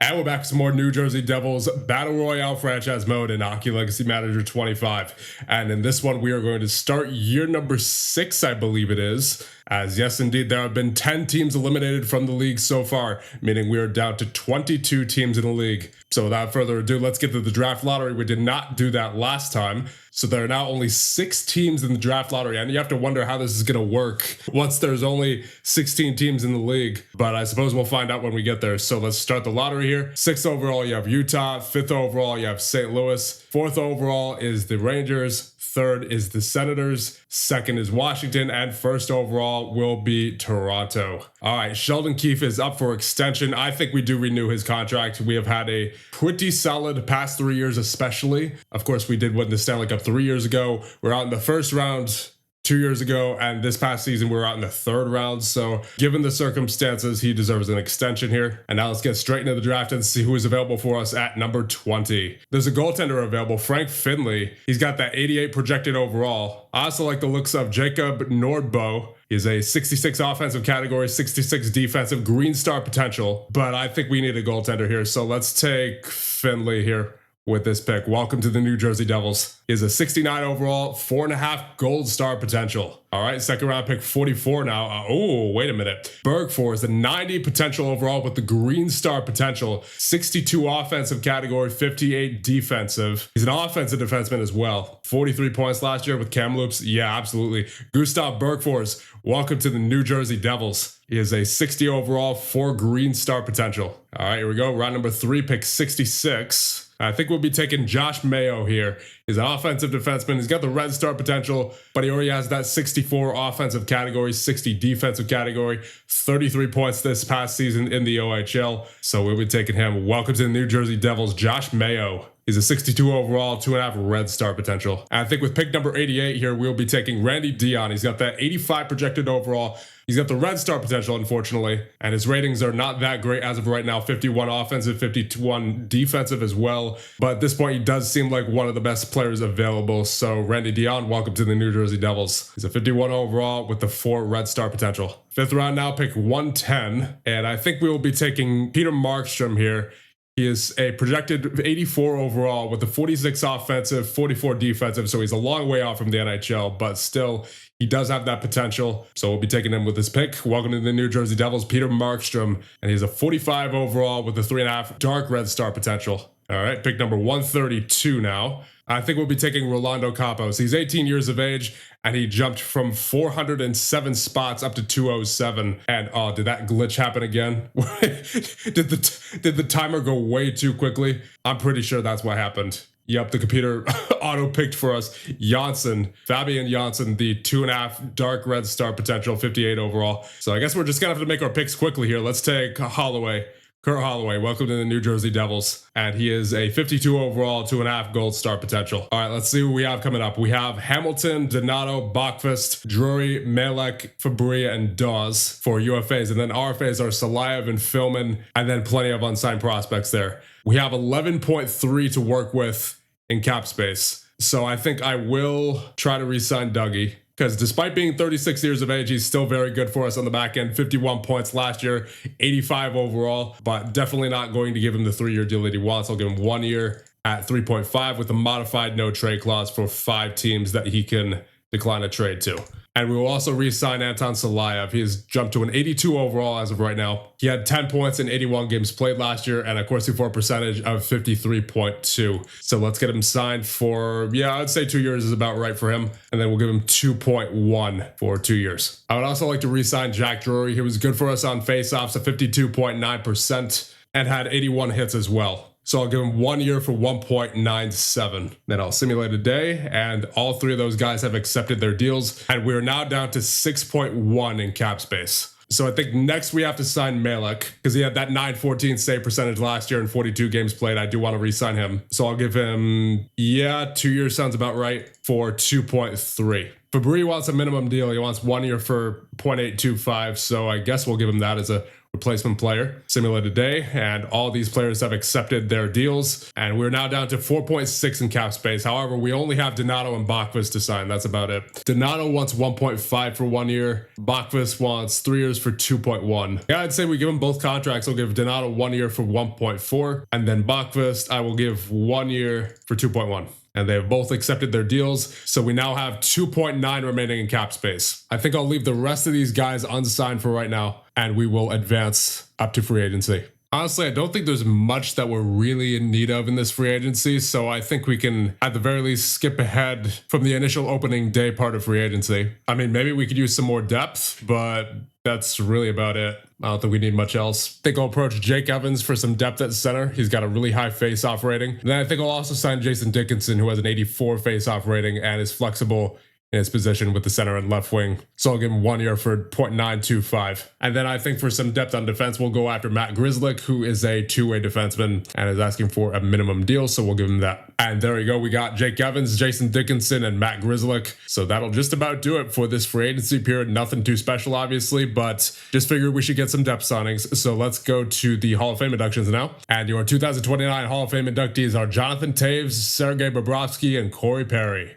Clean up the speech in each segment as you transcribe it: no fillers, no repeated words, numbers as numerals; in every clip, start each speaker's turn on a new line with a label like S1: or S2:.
S1: And we're back with some more New Jersey Devils Battle Royale franchise mode in Hockey Legacy Manager 25. And in this one, we are going to start year number 6, I believe it is. As yes, indeed, there have been 10 teams eliminated from the league so far, meaning we are down to 22 teams in the league. So without further ado, let's get to the draft lottery. We did not do that last time. So there are now only 6 teams in the draft lottery, and you have to wonder how this is going to work once there's only 16 teams in the league. But I suppose we'll find out when we get there. So let's start the lottery here. 6th overall, you have Utah. 5th overall, you have St. Louis. 4th overall is the Rangers. 3rd is the Senators, 2nd is Washington, and 1st overall will be Toronto. All right, Sheldon Keefe is up for extension. I think we do renew his contract. We have had a pretty solid past 3 years especially. Of course, we did win the Stanley Cup 3 years ago. We're out in the first round 2 years ago, and this past season we were out in the 3rd round. So given the circumstances, he deserves an extension here. And now let's get straight into the draft and see who is available for us at number 20. There's a goaltender available, Frank Finley. He's got that 88 projected overall. I also like the looks of Jacob Nordbo. He is a 66 offensive category, 66 defensive, green star potential. But I think we need a goaltender here. So let's take Finley here with this pick. Welcome to the New Jersey Devils. He is a 69 overall, 4.5 gold star potential. All right, second round pick 44 now. Oh, wait a minute. Bergfors is a 90 potential overall with the green star potential, 62 offensive category, 58 defensive. He's an offensive defenseman as well. 43 points last year with Kamloops. Yeah, absolutely. Gustav Bergfors, welcome to the New Jersey Devils. He is a 60 overall, 4 green star potential. All right, here we go. Round number 3, pick 66. I think we'll be taking Josh Mayo here. He's an offensive defenseman. He's got the red star potential, but he already has that 64 offensive category, 60 defensive category, 33 points this past season in the OHL. So we'll be taking him. Welcome to the New Jersey Devils, Josh Mayo. He's a 62 overall, 2.5 red star potential. And I think with pick number 88 here, we'll be taking Randy Dion. He's got that 85 projected overall. He's got the red star potential, unfortunately, and his ratings are not that great as of right now. 51 offensive, 51 defensive as well. But at this point, he does seem like one of the best players available. So Randy Dion, welcome to the New Jersey Devils. He's a 51 overall with the 4 red star potential. 5th round now, pick 110. And I think we will be taking Peter Markstrom here. He is a projected 84 overall with the 46 offensive, 44 defensive. So he's a long way off from the NHL, but still, he does have that potential. So we'll be taking him with this pick. Welcome to the New Jersey Devils, Peter Markstrom. And he's a 45 overall with the 3.5 dark red star potential. All right, pick number 132 now. I think we'll be taking Rolando Campos. He's 18 years of age, and he jumped from 407 spots up to 207. And oh, did that glitch happen again? did the timer go way too quickly? I'm pretty sure that's what happened. Yep, the computer auto-picked for us Janssen, Fabian Janssen, the 2.5 dark red star potential, 58 overall. So I guess we're just going to have to make our picks quickly here. Let's take Holloway. Kurt Holloway, welcome to the New Jersey Devils. And he is a 52 overall, 2.5 gold star potential. All right, let's see who we have coming up. We have Hamilton, Donato, Bachfest, Drury, Malek, Fabria, and Dawes for UFAs. And then RFAs are Salayev and Filman, and then plenty of unsigned prospects there. We have 11.3 to work with in cap space. So I think I will try to re-sign Dougie. Because despite being 36 years of age, he's still very good for us on the back end. 51 points last year, 85 overall, but definitely not going to give him the 3-year deal that he wants. I'll give him 1 year at 3.5 with a modified no trade clause for 5 teams that he can decline a trade to. And we will also re-sign Anton Salayev. He has jumped to an 82 overall as of right now. He had 10 points in 81 games played last year and a Corsi for a percentage of 53.2. So let's get him signed for, yeah, I'd say 2 years is about right for him. And then we'll give him 2.1 for 2 years. I would also like to re-sign Jack Drury. He was good for us on faceoffs at 52.9% and had 81 hits as well. So I'll give him 1 year for 1.97. Then I'll simulate a day, and all 3 of those guys have accepted their deals, and we're now down to 6.1 in cap space. So I think next we have to sign Malek, because he had that 914 save percentage last year in 42 games played. I do want to re-sign him. So I'll give him, 2 years sounds about right, for 2.3. Fabry wants a minimum deal. He wants 1 year for 0.825, so I guess we'll give him that as a replacement player simulated today, and all these players have accepted their deals, and we're now down to 4.6 in cap space. However, we only have Donato and Bakvis to sign. That's about it. Donato wants 1.5 for 1 year. Bakvis wants 3 years for 2.1. Yeah, I'd say we give them both contracts. I'll give Donato 1 year for 1.4, and then Bakvis I will give 1 year for 2.1. And they have both accepted their deals, so we now have 2.9 remaining in cap space. I think I'll leave the rest of these guys unsigned for right now, and we will advance up to free agency. Honestly, I don't think there's much that we're really in need of in this free agency, so I think we can, at the very least, skip ahead from the initial opening day part of free agency. I mean, maybe we could use some more depth, but that's really about it. I don't think we need much else. I think I'll approach Jake Evans for some depth at center. He's got a really high face-off rating. And then I think I'll also sign Jason Dickinson, who has an 84 face-off rating and is flexible in his position with the center and left wing. So I'll give him 1 year for 0.925. And then I think for some depth on defense, we'll go after Matt Grzelcyk, who is a two-way defenseman and is asking for a minimum deal. So we'll give him that. And there you go. We got Jake Evans, Jason Dickinson, and Matt Grzelcyk. So that'll just about do it for this free agency period. Nothing too special, obviously, but just figured we should get some depth signings. So let's go to the Hall of Fame inductions now. And your 2029 Hall of Fame inductees are Jonathan Taves, Sergei Bobrovsky, and Corey Perry.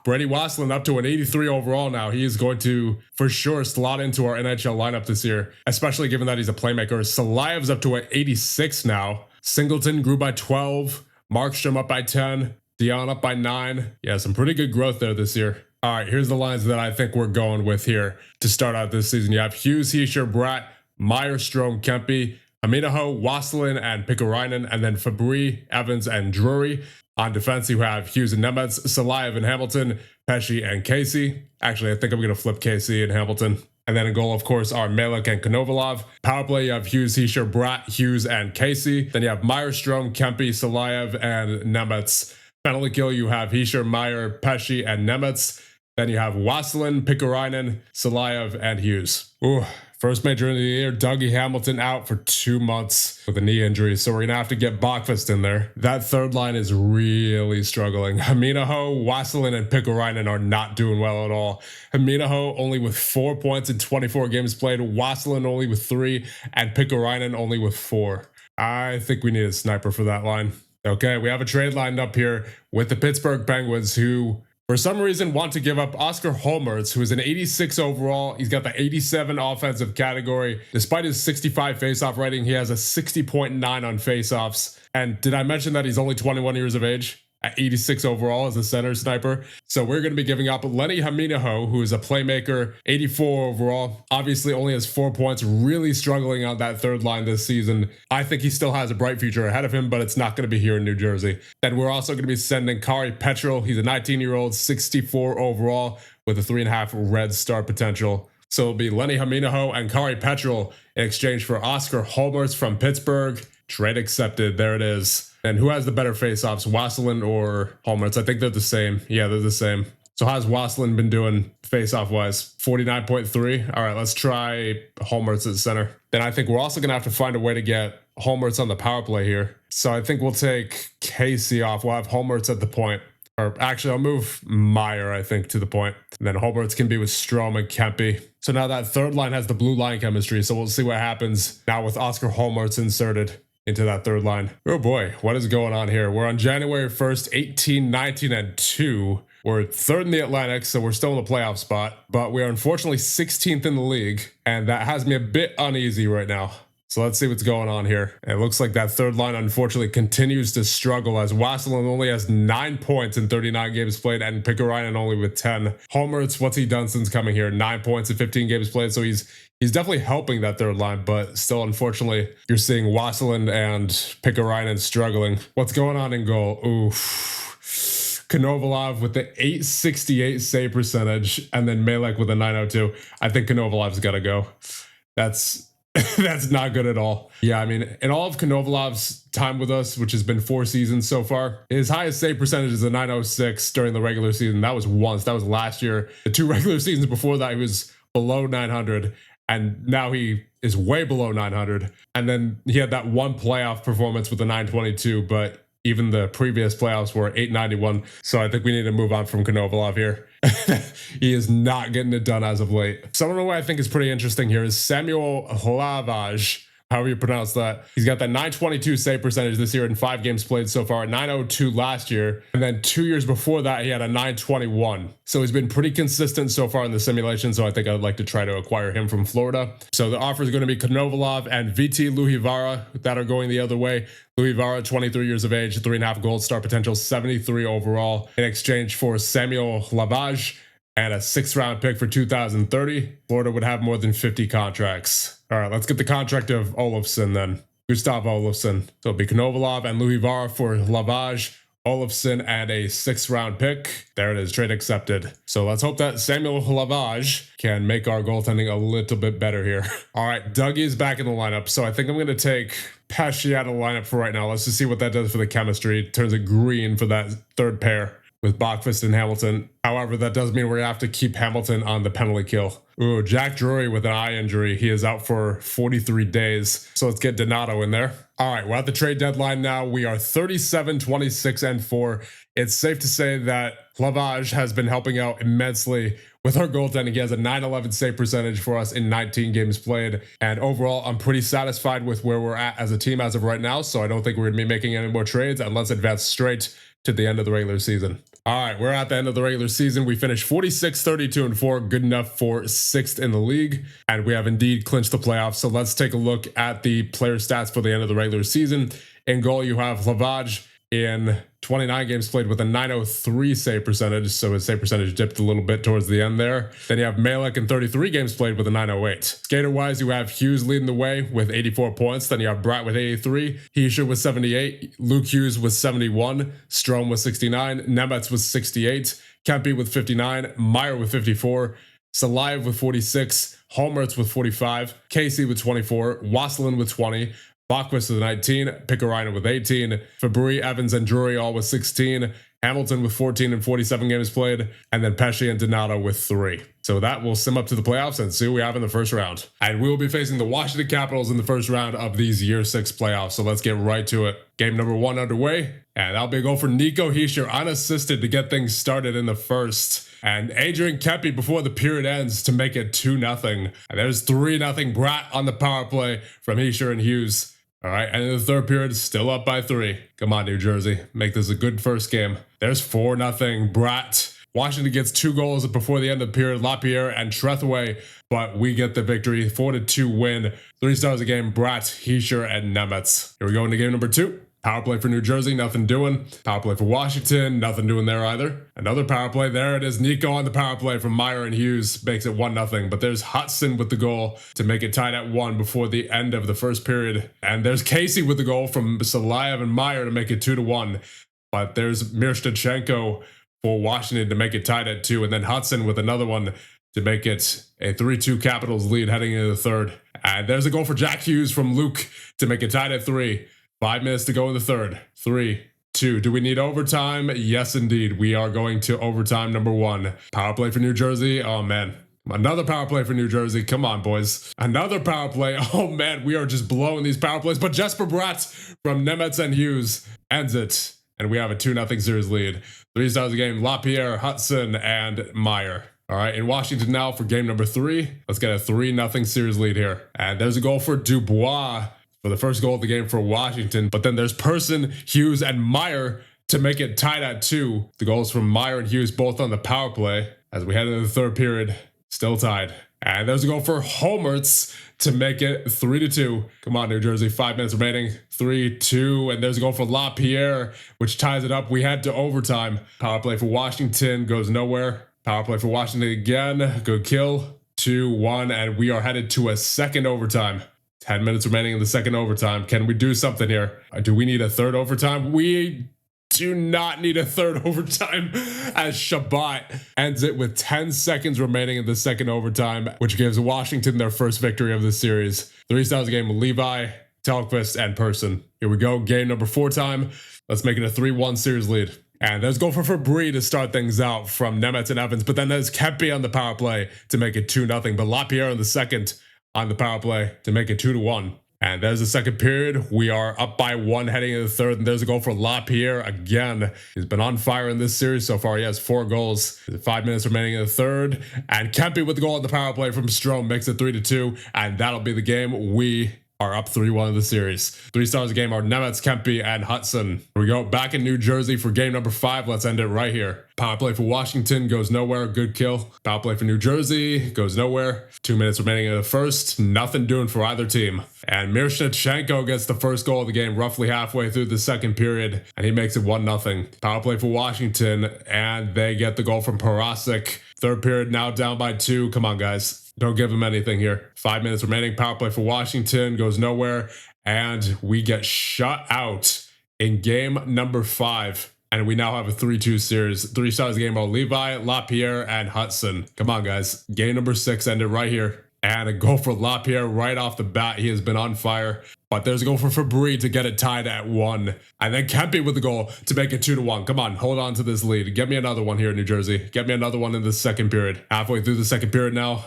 S1: Brady Waslin up to an 83 overall now. He is going to, for sure, slot into our NHL lineup this year, especially given that he's a playmaker. Salayev's up to an 86 now. Singleton grew by 12. Markstrom up by 10. Dion up by 9. Yeah, some pretty good growth there this year. All right, here's the lines that I think we're going with here to start out this season. You have Hughes, Hischier, Bratt, Meyer, Strome, Kempe, Aminaho, Waslin, and Pikkarainen, and then Fabry, Evans, and Drury. On defense, you have Hughes and Nemeth, Salayev and Hamilton, Pesce and Casey. Actually, I think I'm going to flip Casey and Hamilton. And then in goal, of course, are Malek and Konovalov. Power play, you have Hughes, Hischier, Bratt, Hughes, and Casey. Then you have Meyer, Strome, Kempe, Salayev, and Nemeth. Penalty kill, you have Hischier, Meyer, Pesce, and Nemeth. Then you have Waslin, Pikkarainen, Salayev, and Hughes. Ooh. First major of the year, Dougie Hamilton out for 2 months with a knee injury, so we're going to have to get Bakvist in there. That third line is really struggling. Haminaho, Waslin, and Pikkarainen are not doing well at all. Haminaho only with 4 points in 24 games played, Waslin only with 3, and Pikkarainen only with 4. I think we need a sniper for that line. Okay, we have a trade lined up here with the Pittsburgh Penguins, who for some reason want to give up Oscar Holmertz, who is an 86 overall. He's got the 87 offensive category. Despite his 65 faceoff rating, he has a 60.9 on faceoffs. And did I mention that he's only 21 years of age? At 86 overall as a center sniper. So we're going to be giving up Lenny Haminaho, who is a playmaker, 84 overall. Obviously only has 4 points, really struggling on that third line this season. I think he still has a bright future ahead of him, but it's not going to be here in New Jersey. Then we're also going to be sending Kari Petrel. He's a 19-year-old, 64 overall with a 3.5 red star potential. So it'll be Lenny Haminaho and Kari Petrel in exchange for Oscar Holmertz from Pittsburgh. Trade accepted. There it is. And who has the better faceoffs, Waslin or Holmertz? I think they're the same. Yeah, they're the same. So how's Waslin been doing faceoff wise? 49.3. All right, let's try Holmertz at center. Then I think we're also going to have to find a way to get Holmertz on the power play here. So I think we'll take Casey off. We'll have Holmertz at the point. Or actually, I'll move Meyer, I think, to the point. And then Holmertz can be with Strome and Kempe. So now that third line has the blue line chemistry. So we'll see what happens now with Oscar Holmertz inserted into that third line. Oh boy, what is going on here? We're on January 1st, 18, 19, and 2. We're third in the Atlantic, so we're still in the playoff spot, but we are unfortunately 16th in the league, and that has me a bit uneasy right now. So let's see what's going on here. It looks like that third line unfortunately continues to struggle as Waslin only has 9 points in 39 games played and Pikkarainen only with 10. Holmertz, what's he done since coming here? 9 points in 15 games played, so he's definitely helping that third line, but still, unfortunately, you're seeing Waslin and Pikkarainen struggling. What's going on in goal? Oof. Konovalov with the 868 save percentage, and then Malek with a 902. I think Konovalov's got to go. That's not good at all. Yeah, I mean, in all of Konovalov's time with us, which has been 4 seasons so far, his highest save percentage is a 906 during the regular season. That was once. That was last year. The 2 regular seasons before that, he was below 900. And now he is way below 900. And then he had that one playoff performance with the 922, but Even the previous playoffs were 891. So I think we need to move on from Konovalov here. He is not getting it done as of late. Someone who I think is pretty interesting here is Samuel Hlavage. However you pronounce that. He's got that 922 save percentage this year in 5 games played so far, 902 last year. And then 2 years before that, he had a 921. So he's been pretty consistent so far in the simulation. So I think I'd like to try to acquire him from Florida. So the offer is going to be Konovalov and VT Luhivara that are going the other way. Luhivara, 23 years of age, 3.5 gold star potential, 73 overall in exchange for Samuel Hlavage and a 6th round pick for 2030. Florida would have more than 50 contracts. All right, let's get the contract of Olofsson then. Gustav Olofsson. So it'll be Konovalov and Luhivara for Hlavage, Olofsson, and a 6th round pick. There it is, trade accepted. So let's hope that Samuel Hlavage can make our goaltending a little bit better here. All right, Dougie's back in the lineup. So I think I'm going to take Pesci out of the lineup for right now. Let's just see what that does for the chemistry. It turns it green for that third pair with Bachquist and Hamilton. However, that does mean we're going to have to keep Hamilton on the penalty kill. Ooh, Jack Drury with an eye injury. He is out for 43 days. So let's get Donato in there. All right, we're at the trade deadline now. We are 37, 26, and 4. It's safe to say that Hlavage has been helping out immensely with our goaltending. He has a 911 save percentage for us in 19 games played. And overall, I'm pretty satisfied with where we're at as a team as of right now. So I don't think we're going to be making any more trades and let's advance straight to the end of the regular season. All right, we're at the end of the regular season. We finished 46, 32, and 4, good enough for 6th in the league. And we have indeed clinched the playoffs. So let's take a look at the player stats for the end of the regular season. In goal, you have Hlavage in 29 games played with a 903 save percentage. So his save percentage dipped a little bit towards the end there. Then you have Malek in 33 games played with a 908. Skater-wise, you have Hughes leading the way with 84 points. Then you have Bratt with 83. Hischier with 78. Luke Hughes with 71. Strome with 69. Nemetz with 68. Kempe with 59. Meyer with 54. Salayev with 46. Holmertz with 45. Casey with 24. Wasselin with 20. Bachquist with 19, Pickarainen with 18, Fabry, Evans, and Drury all with 16, Hamilton with 14 and 47 games played, and then Pesci and Donato with 3. So that will sim up to the playoffs and see what we have in the first round. And we will be facing the Washington Capitals in the first round of these Year 6 playoffs. So let's get right to it. Game number 1 underway, and that'll be a goal for Nico Hischier, unassisted to get things started in the first. And Adrian Kempe before the period ends to make it 2-0. And there's 3-0 Bratt on the power play from Hischier and Hughes. All right, and in the third period, still up by 3. Come on, New Jersey. Make this a good first game. There's 4-0 Bratt. Washington gets 2 goals before the end of the period, LaPierre and Trethewey, but we get the victory. 4-2 win. 3 stars a game, Bratt, Hischier, and Nemetz. Here we go into game number 2. Power play for New Jersey, nothing doing. Power play for Washington, nothing doing there either. Another power play, there it is. Nico on the power play from Meyer and Hughes makes it 1-0. But there's Hudson with the goal to make it tied at 1 before the end of the first period. And there's Casey with the goal from Salayev and Meyer to make it 2-1. But there's Miroshnichenko for Washington to make it tied at 2. And then Hudson with another one to make it a 3-2 Capitals lead heading into the third. And there's a goal for Jack Hughes from Luke to make it tied at 3. 5 minutes to go in the third. 3, 2. Do we need overtime? Yes, indeed. We are going to overtime number 1. Power play for New Jersey. Oh, man. Another power play for New Jersey. Come on, boys. Another power play. Oh, man. We are just blowing these power plays. But Jesper Bratt from Nemetz and Hughes ends it. And we have a 2-0 series lead. 3 stars of the game. LaPierre, Hudson, and Meyer. All right, in Washington now for game number 3. Let's get a 3-0 series lead here. And there's a goal for Dubois for the first goal of the game for Washington. But then there's Person, Hughes, and Meyer to make it tied at 2. The goals from Meyer and Hughes both on the power play as we head into the third period. Still tied. And there's a goal for Holmertz to make it 3-2. Come on, New Jersey. 5 minutes remaining. 3-2. And there's a goal for LaPierre, which ties it up. We head to overtime. Power play for Washington goes nowhere. Power play for Washington again. Good kill. 2-1. And we are headed to a second overtime. 10 minutes remaining in the second overtime. Can we do something here? Do we need a third overtime? We do not need a third overtime as Shabbat ends it with 10 seconds remaining in the second overtime, which gives Washington their first victory of the series. 3 stars a game, Levi, Telquist, and Person. Here we go, game number 4 time. Let's make it a 3-1 series lead. And there's goal for Fabry to start things out from Nemetz and Evans, but then there's Kempe on the power play to make it 2-0, but LaPierre in the second on the power play to make it 2-1. And there's the second period. We are up by 1 heading into the third. And there's a goal for LaPierre again. He's been on fire in this series so far. He has 4 goals. 5 minutes remaining in the third. And Kempe with the goal on the power play from Strome makes it 3-2. And that'll be the game. We are up 3-1 in the series. 3 stars of the game are Nemetz, Kempe, and Hudson. Here we go. Back in New Jersey for game number 5. Let's end it right here. Power play for Washington goes nowhere. Good kill. Power play for New Jersey goes nowhere. 2 minutes remaining in the first. Nothing doing for either team. And Miroshnichenko gets the first goal of the game roughly halfway through the second period. And he makes it 1-0. Power play for Washington. And they get the goal from Parasik. Third period now down by 2. Come on, guys. Don't give him anything here. 5 minutes remaining. Power play for Washington goes nowhere. And we get shut out in game number 5. And we now have a 3-2 series. 3 stars of the game are Levi, LaPierre, and Hudson. Come on, guys. Game number 6 ended right here. And a goal for LaPierre right off the bat. He has been on fire. But there's a goal for Fabry to get it tied at 1. And then Kempe with the goal to make it 2-1. Come on, hold on to this lead. Get me another one here in New Jersey. Get me another one in the second period. Halfway through the second period now.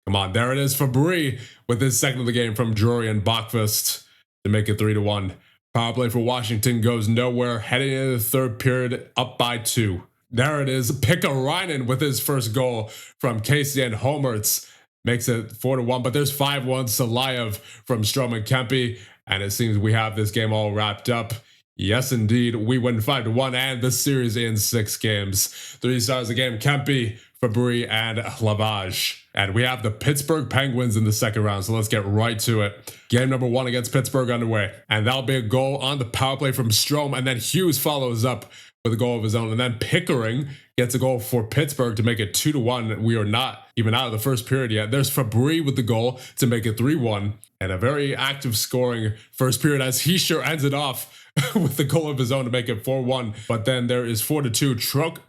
S1: Come on, there it is. Fabry with his second of the game from Drury and Bachfest to make it 3-1. Power play for Washington goes nowhere. Heading into the third period, up by 2. There it is. Pikkarainen with his first goal from Casey and Homertz makes it 4-1. But there's 5-1. Salayev from Strome and Kempe. And it seems we have this game all wrapped up. Yes, indeed. We win 5-1 and the series in 6 games. 3 stars a game. Kempe, Fabry, and Lavage. And we have the Pittsburgh Penguins in the second round, so let's get right to it. Game number 1 against Pittsburgh underway. And that'll be a goal on the power play from Strome, and then Hughes follows up with a goal of his own. And then Pickering gets a goal for Pittsburgh to make it 2-1. We are not even out of the first period yet. There's Fabry with the goal to make it 3-1. And a very active scoring first period as Hischier ends it off with the goal of his own to make it 4-1. But then there is 4-2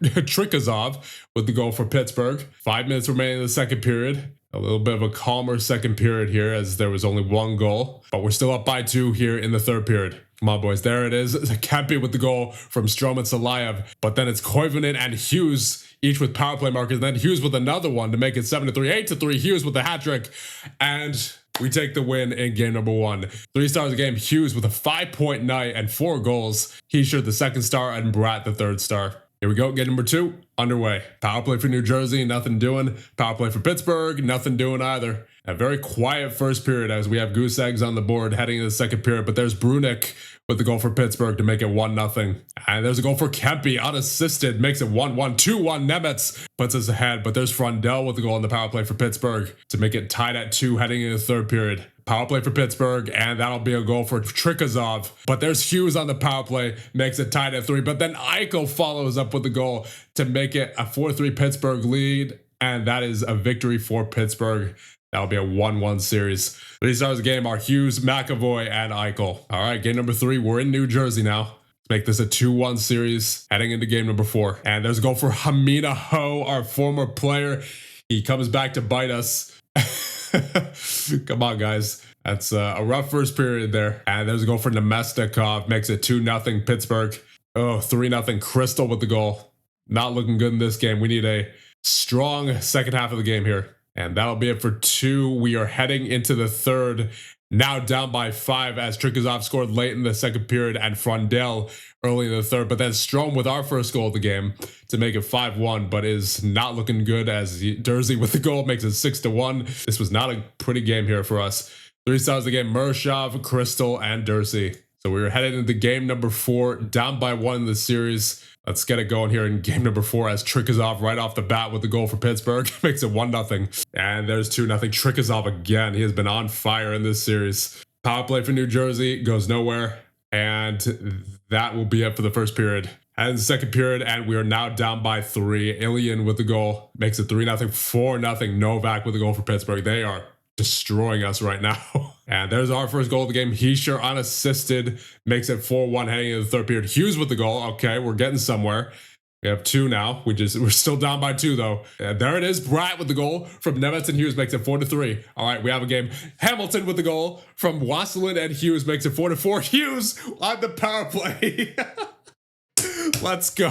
S1: Trikazov with the goal for Pittsburgh. 5 minutes remaining in the second period. A little bit of a calmer second period here as there was only 1 goal. But we're still up by 2 here in the third period. Come on, boys. There it is. Kempe with the goal from Strome and Salayev. But then it's Koivunen and Hughes, each with power play markers. And then Hughes with another one to make it 7-3, 8-3. Hughes with the hat trick. And we take the win in game number 1. 3 stars a game. Hughes with a 5-point night and 4 goals. Hischier the second star and Bratt the third star. Here we go. Game number 2 underway. Power play for New Jersey. Nothing doing. Power play for Pittsburgh. Nothing doing either. A very quiet first period as we have goose eggs on the board heading into the second period. But there's Brunick with the goal for Pittsburgh to make it 1-0. And there's a goal for Kempe, unassisted, makes it 1-1. 2-1, Nemetz puts us ahead. But there's Frondell with the goal on the power play for Pittsburgh to make it tied at 2 heading into the third period. Power play for Pittsburgh, and that'll be a goal for Trikazov. But there's Hughes on the power play, makes it tied at 3. But then Eichel follows up with the goal to make it a 4-3 Pittsburgh lead. And that is a victory for Pittsburgh. That'll be a 1-1 series. 3 stars of the game are Hughes, McAvoy, and Eichel. All right, game number 3. We're in New Jersey now. Let's make this a 2-1 series heading into game number 4. And there's a goal for Hamina Ho, our former player. He comes back to bite us. Come on, guys. That's a rough first period there. And there's a goal for Nemestikov. Makes it 2-0 Pittsburgh. Oh, 3-0 Crystal with the goal. Not looking good in this game. We need a strong second half of the game here. And that'll be it for 2. We are heading into the third. Now down by 5 as Trikazov scored late in the second period and Frondell early in the third. But then Strome with our first goal of the game to make it 5-1, but is not looking good as Dursey with the goal makes it 6-1. This was not a pretty game here for us. 3 stars of the game, Murshov, Crystal, and Dursey. So we were headed into game number 4, down by 1 in the series. Let's get it going here in game number 4 as Trikazov right off the bat with the goal for Pittsburgh. Makes it 1-0. And there's 2-0. Trikazov again. He has been on fire in this series. Power play for New Jersey goes nowhere. And that will be it for the first period. And the second period, and we are now down by 3. Ilian with the goal. Makes it 3-0. 4-0. Novak with the goal for Pittsburgh. They are destroying us right now. And there's our first goal of the game. Hischier unassisted makes it 4-1 heading into the third period. Hughes with the goal. Okay, we're getting somewhere. We have 2 now. We're still down by 2 though. And there it is. Bratt with the goal from Nemetz and Hughes makes it 4-3. All right, we have a game. Hamilton with the goal from Wasselin and Hughes makes it 4-4. Hughes on the power play. Let's go.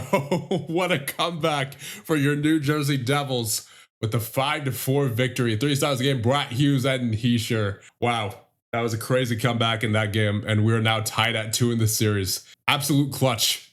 S1: What a comeback for your New Jersey Devils with the 5-4 victory. 3 stars of the game, Bratt, Hughes, and Hischier. Wow. That was a crazy comeback in that game, and we're now tied at 2 in this series. Absolute clutch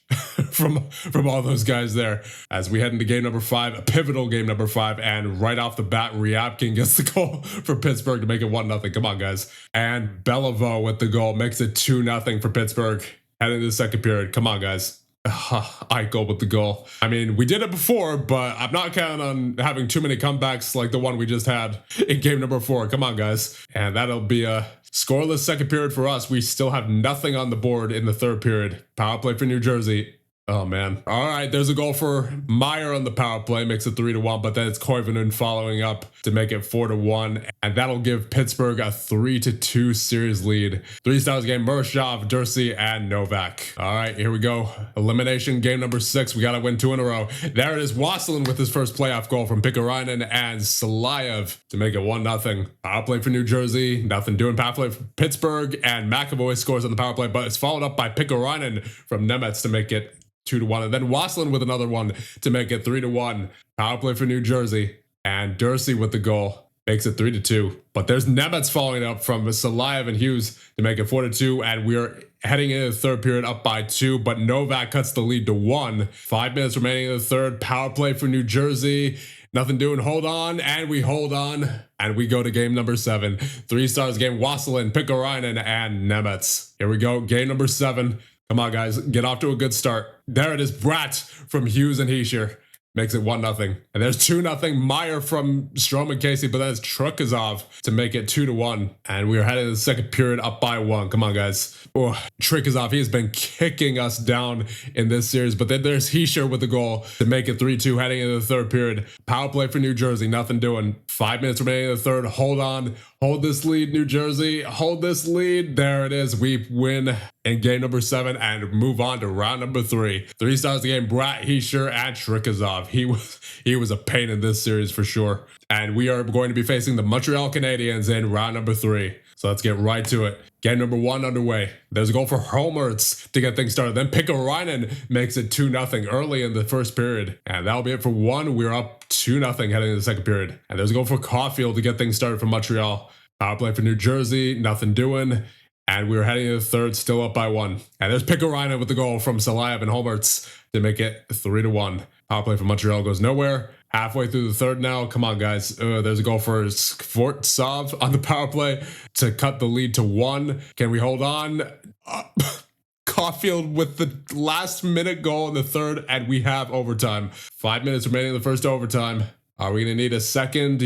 S1: from all those guys there. As we head into game number 5, a pivotal game number 5, and right off the bat, Ryabkin gets the goal for Pittsburgh to make it 1-0. Come on, guys. And Beliveau with the goal makes it 2-0 for Pittsburgh. Heading into the second period. Come on, guys. Eichel with the goal. I mean, we did it before, but I'm not counting on having too many comebacks like the one we just had in game number 4. Come on, guys. And that'll be a scoreless second period for us. We still have nothing on the board in the third period. Power play for New Jersey. Oh, man. All right, there's a goal for Meyer on the power play, makes it 3-1, but then it's Koivunen following up to make it 4-1, and that'll give Pittsburgh a 3-2 series lead. 3 stars game, Murashov, Dursey, and Novak. All right, here we go. Elimination game number 6. We got to win 2 in a row. There it is, Wasselen with his first playoff goal from Pikarainen and Salayev to make it 1-0. Power play for New Jersey, nothing doing. Power play for Pittsburgh, and McAvoy scores on the power play, but it's followed up by Pikarainen from Nemetz to make it 2-1, and then Wasselen with another one to make it 3-1. Power play for New Jersey, and Dursey with the goal makes it 3-2. But there's Nemetz following up from Salayev and Hughes to make it 4-2, and we're heading into the third period up by 2, but Novak cuts the lead to 1. 5 minutes remaining in the third. Power play for New Jersey. Nothing doing. Hold on, and we hold on, and we go to game number 7. 3 stars game, Wasselen, Pikarainen, and Nemetz. Here we go, game number 7. Come on, guys. Get off to a good start. There it is. Bratt from Hughes and Hischier makes it 1-0. And there's 2-0. Meyer from Strome and Casey, but then it's Trukazov to make it 2-1. And we are heading to the second period up by 1. Come on, guys. Oh, Trukazov, he has been kicking us down in this series. But then there's Hischier with the goal to make it 3-2 heading into the third period. Power play for New Jersey. Nothing doing. 5 minutes remaining in the third. Hold on. Hold this lead, New Jersey. Hold this lead. There it is. We win in game number 7 and move on to round number 3. 3 stars the game, Bratt, Hischier, and Trukazov. He was a pain in this series for sure. And we are going to be facing the Montreal Canadiens in round number 3. So let's get right to it. Game number 1 underway. There's a goal for Holmertz to get things started. Then Pikarainen makes it 2-0 early in the first period. And that'll be it for 1. We're up 2-0 heading into the second period. And there's a goal for Caulfield to get things started for Montreal. Power play for New Jersey. Nothing doing. And we're heading to the third, still up by 1. And there's Pikarainen with the goal from Salayev and Holmertz to make it 3-1. Power play for Montreal goes nowhere. Halfway through the third now. Come on, guys. There's a goal for Skvortsov on the power play to cut the lead to 1. Can we hold on? Caulfield with the last minute goal in the third, and we have overtime. 5 minutes remaining in the first overtime. Are we going to need a second?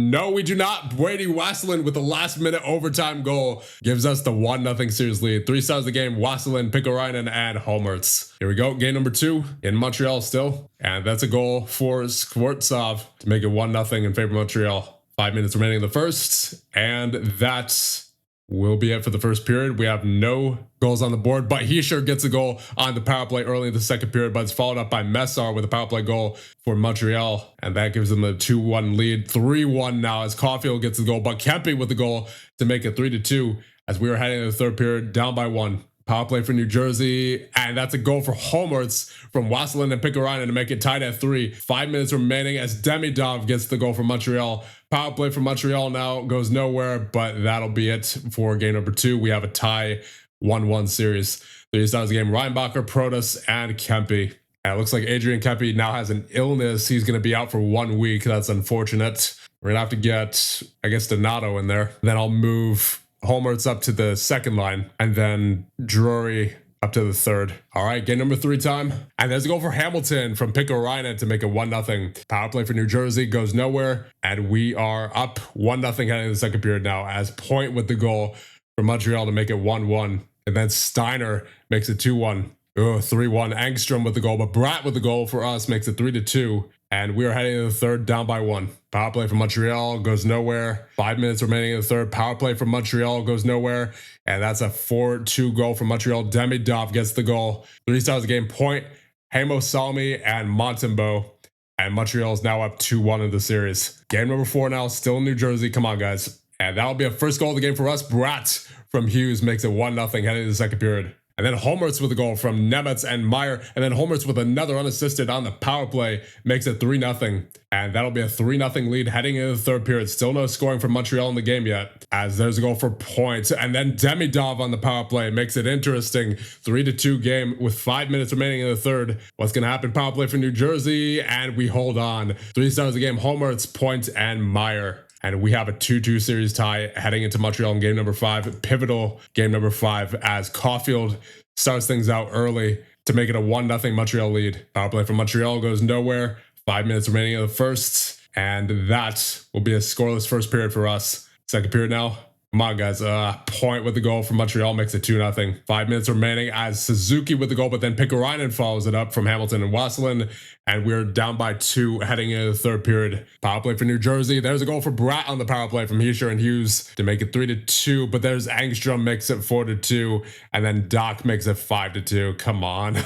S1: No, we do not. Brady Wasselen with the last minute overtime goal gives us the 1-0 series lead. 3 stars of the game, Wasselen, Pikarainen, and Holmertz. Here we go. Game number 2 in Montreal still. And that's a goal for Skvortsov to make it 1-0 in favor of Montreal. 5 minutes remaining in the first. And that will be it for the first period. We have no goals on the board, but Hischier gets a goal on the power play early in the second period, but it's followed up by Messar with a power play goal for Montreal, and that gives them a 2-1 lead. 3-1 now as Caulfield gets the goal, but Kempe with the goal to make it 3-2 as we are heading into the third period, down by 1. Power play for New Jersey, and that's a goal for Holmertz from Wasselen and Pikarainen to make it tied at 3. 5 minutes remaining as Demidov gets the goal for Montreal. Power play for Montreal now goes nowhere, but that'll be it for game number 2. We have a tie 1-1 series. 3 stars of the game, Reinbacher, Protas, and Kempe. And it looks like Adrian Kempe now has an illness. He's going to be out for 1 week. That's unfortunate. We're going to have to get, I guess, Donato in there. Then I'll move Holmertz up to the second line, and then Drury up to the third. All right, game number 3 time. And there's a goal for Hamilton from Pikarainen to make it 1-0. Power play for New Jersey goes nowhere, and we are up 1-0 heading into the second period now as Point with the goal for Montreal to make it 1-1. And then Steiner makes it 2-1. 3-1. Angstrom with the goal, but Bratt with the goal for us makes it 3-2. And we are heading to the third, down by 1. Power play for Montreal goes nowhere. 5 minutes remaining in the third. Power play for Montreal goes nowhere. And that's a 4-2 goal for Montreal. Demidov gets the goal. 3 stars of the game, Point, Hamo Salmi, and Montembeau. And Montreal is now up 2-1 in the series. Game number 4 now, still in New Jersey. Come on, guys. And that'll be a first goal of the game for us. Bratt from Hughes makes it 1-0 heading to the second period. And then Holmertz with a goal from Nemetz and Meyer. And then Holmertz with another unassisted on the power play makes it 3-0. And that'll be a 3-0 lead heading into the third period. Still no scoring from Montreal in the game yet, as there's a goal for points. And then Demidov on the power play makes it interesting. 3-2 game with 5 minutes remaining in the third. What's going to happen? Power play for New Jersey, and we hold on. 3 stars of the game, Holmertz, Point, and Meyer. And we have a 2-2 series tie heading into Montreal in game number 5. Pivotal game number 5 as Caulfield starts things out early to make it a 1-0 Montreal lead. Power play from Montreal goes nowhere. 5 minutes remaining in the first. And that will be a scoreless first period for us. Second period now. Come on, guys. Point with the goal from Montreal makes it 2-0. 5 minutes remaining as Suzuki with the goal, but then Pikkarainen follows it up from Hamilton and Wasselin. And we're down by 2 heading into the third period. Power play for New Jersey. There's a goal for Bratt on the power play from Hischier and Hughes to make it 3-2. But there's Angstrom makes it 4-2. And then Doc makes it 5-2. Come on.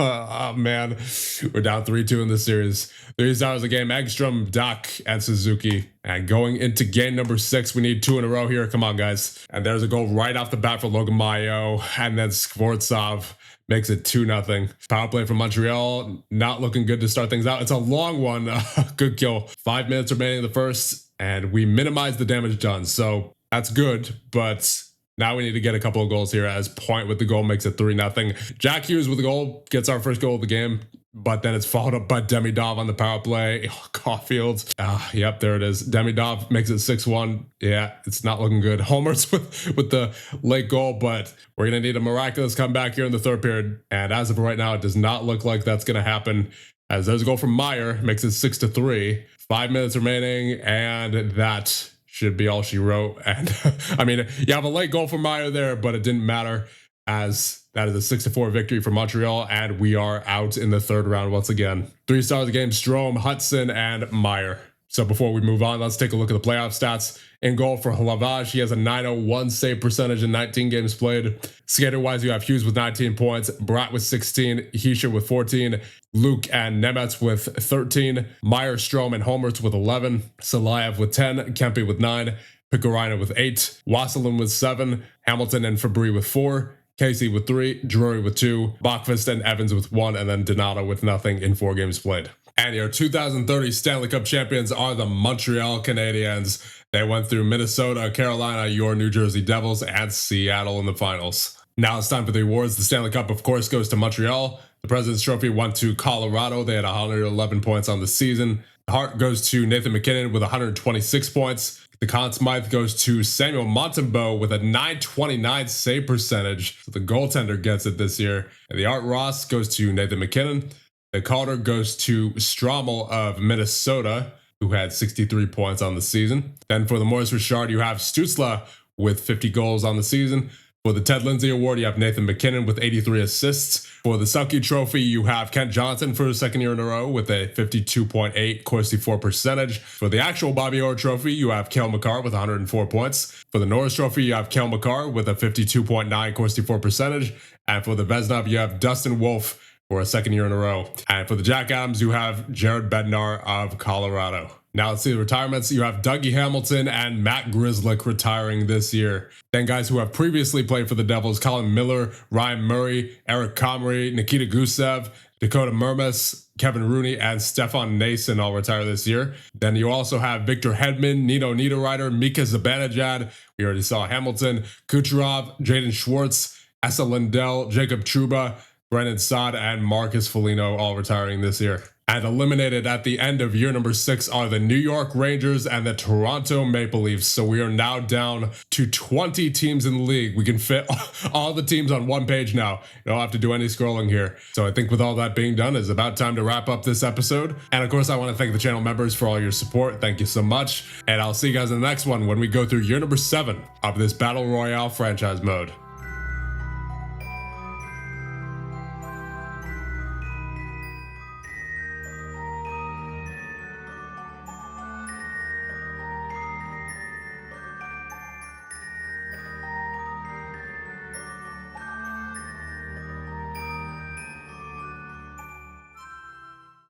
S1: Oh, man. We're down 3-2 in this series. 3 stars a game. Angstrom, Doc, and Suzuki. And going into game number 6, we need 2 in a row here. Come on, guys. And there's a goal right off the bat for Logan Mayo. And then Skvortsov makes it 2-0. Power play from Montreal, not looking good to start things out. It's a long one. Good kill. 5 minutes remaining in the first, and we minimize the damage done. So that's good, but now we need to get a couple of goals here as Point with the goal makes it 3-0. Jack Hughes with the goal gets our first goal of the game. But then it's followed up by Demidov on the power play. Oh, Caulfield. Yep, there it is. Demidov makes it 6-1. Yeah, it's not looking good. Holmertz with the late goal, but we're going to need a miraculous comeback here in the third period. And as of right now, it does not look like that's going to happen, as there's a goal from Meyer, makes it 6-3. 5 minutes remaining, and that should be all she wrote. And I mean, you have a late goal from Meyer there, but it didn't matter, as that is a 6-4 victory for Montreal, and we are out in the third round once again. 3 stars of the game, Strome, Hudson, and Meyer. So before we move on, let's take a look at the playoff stats. In goal for Lavage, he has a .901 save percentage in 19 games played. Skater-wise, you have Hughes with 19 points, Bratt with 16, Hischier with 14, Luke and Nemetz with 13, Meyer, Strome, and Holmertz with 11, Salayev with 10, Kempe with 9, Pikkarainen with 8, Wasselin with 7, Hamilton and Fabry with 4, Casey with 3, Drury with 2, Bachfist and Evans with 1, and then Donato with nothing in 4 games played. And your 2030 Stanley Cup champions are the Montreal Canadiens. They went through Minnesota, Carolina, your New Jersey Devils, and Seattle in the finals. Now it's time for the awards. The Stanley Cup, of course, goes to Montreal. The President's Trophy went to Colorado. They had 111 points on the season. The Hart goes to Nathan MacKinnon with 126 points. The Conn Smythe goes to Samuel Montembeault with a .929 save percentage. So the goaltender gets it this year. And the Art Ross goes to Nathan MacKinnon. The Calder goes to Strommel of Minnesota, who had 63 points on the season. Then for the Maurice Richard, you have Stutzla with 50 goals on the season. For the Ted Lindsay Award, you have Nathan MacKinnon with 83 assists. For the Selke Trophy, you have Kent Johnson for the second year in a row with a 52.8 Corsi 4 percentage. For the actual Bobby Orr Trophy, you have Cale Makar with 104 points. For the Norris Trophy, you have Cale Makar with a 52.9 Corsi 4 percentage. And for the Vezina, you have Dustin Wolf for a second year in a row. And for the Jack Adams, you have Jared Bednar of Colorado. Now let's see the retirements. You have Dougie Hamilton and Matt Grzelcyk retiring this year. Then guys who have previously played for the Devils, Colin Miller, Ryan Murray, Eric Comrie, Nikita Gusev, Dakota Mermis, Kevin Rooney, and Stefan Nason all retire this year. Then you also have Victor Hedman, Nino Niederreiter, Mika Zibanejad. We already saw Hamilton, Kucherov, Jaden Schwartz, Esa Lindell, Jacob Trouba, Brennan Saad, and Marcus Foligno all retiring this year. And eliminated at the end of year number 6 are the New York Rangers and the Toronto Maple Leafs. So we are now down to 20 teams in the league. We can fit all the teams on one page now. You don't have to do any scrolling here. So I think with all that being done, it's about time to wrap up this episode. And of course, I want to thank the channel members for all your support. Thank you so much. And I'll see you guys in the next one when we go through year number 7 of this Battle Royale franchise mode.